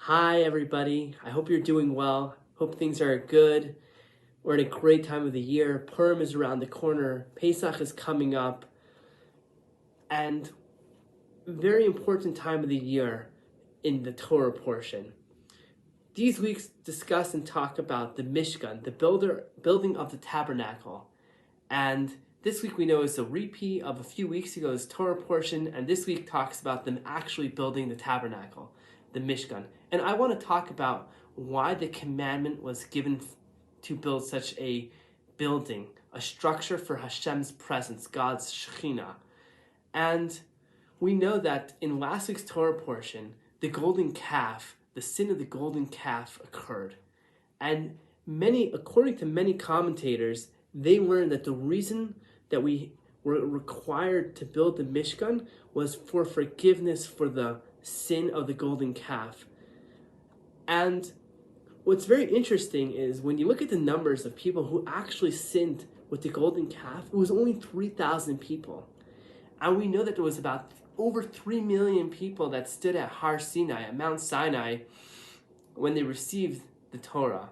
Hi everybody, I hope you're doing well. Hope things are good. We're in a great time of the year. Purim is around the corner. Pesach is coming up. And very important time of the year in the Torah portion. These weeks discuss and talk about the Mishkan, the building of the tabernacle. And this week we know is a repeat of a few weeks ago's Torah portion, and this week talks about them actually building the tabernacle, the Mishkan. And I want to talk about why the commandment was given to build such a building, a structure for Hashem's presence, God's Shekhinah. And we know that in last week's Torah portion, the golden calf, the sin of the golden calf occurred. And according to many commentators, they learned that the reason that we were required to build the Mishkan was for forgiveness for the sin of the golden calf. And what's very interesting is when you look at the numbers of people who actually sinned with the golden calf, it was only 3,000 people. And we know that there was about over 3 million people that stood at Har Sinai, at Mount Sinai, when they received the Torah.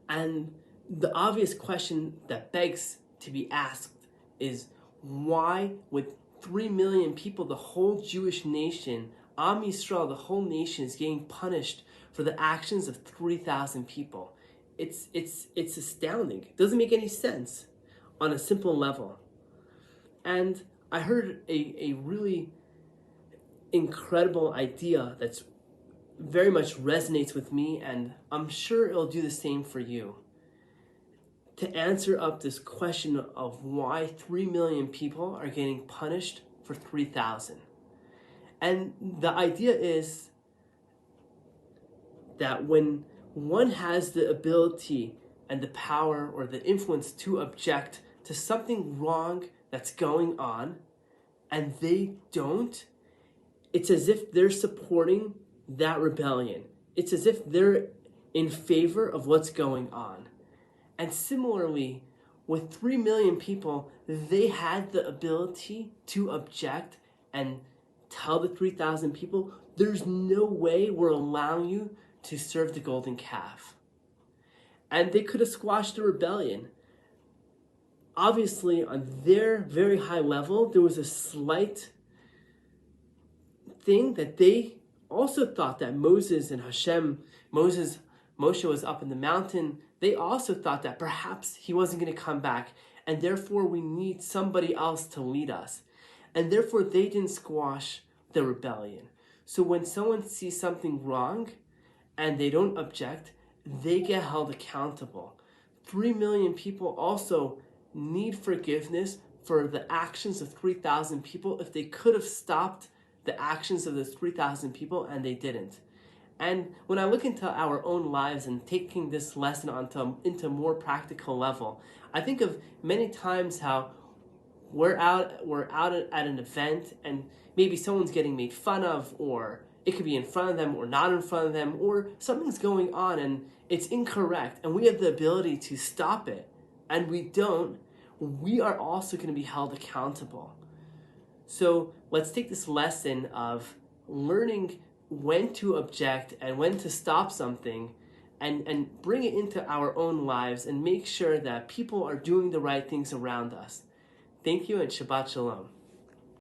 And the obvious question that begs to be asked is, why would 3 million people, the whole Jewish nation, Am Yisrael, the whole nation, is getting punished for the actions of 3,000 people? It's astounding. It doesn't make any sense on a simple level. And I heard a really incredible idea that's very much resonates with me, and I'm sure it'll do the same for you. To answer up this question of why 3 million people are getting punished for 3,000. And the idea is that when one has the ability and the power or the influence to object to something wrong that's going on, and they don't, it's as if they're supporting that rebellion. It's as if they're in favor of what's going on. And similarly, with 3 million people, they had the ability to object and tell the 3,000 people, there's no way we're allowing you to serve the golden calf. And they could have squashed the rebellion. Obviously, on their very high level, there was a slight thing that they also thought that Moses and Moshe was up in the mountain. They also thought that perhaps he wasn't going to come back, and therefore we need somebody else to lead us. And therefore they didn't squash the rebellion. So when someone sees something wrong and they don't object, they get held accountable. 3 million people also need forgiveness for the actions of 3,000 people if they could have stopped the actions of those 3,000 people and they didn't. And when I look into our own lives and taking this lesson into a more practical level, I think of many times how we're out at an event and maybe someone's getting made fun of, or it could be in front of them or not in front of them, or something's going on and it's incorrect and we have the ability to stop it and we don't, we are also going to be held accountable. So let's take this lesson of learning when to object and when to stop something and bring it into our own lives and make sure that people are doing the right things around us. Thank you and Shabbat Shalom.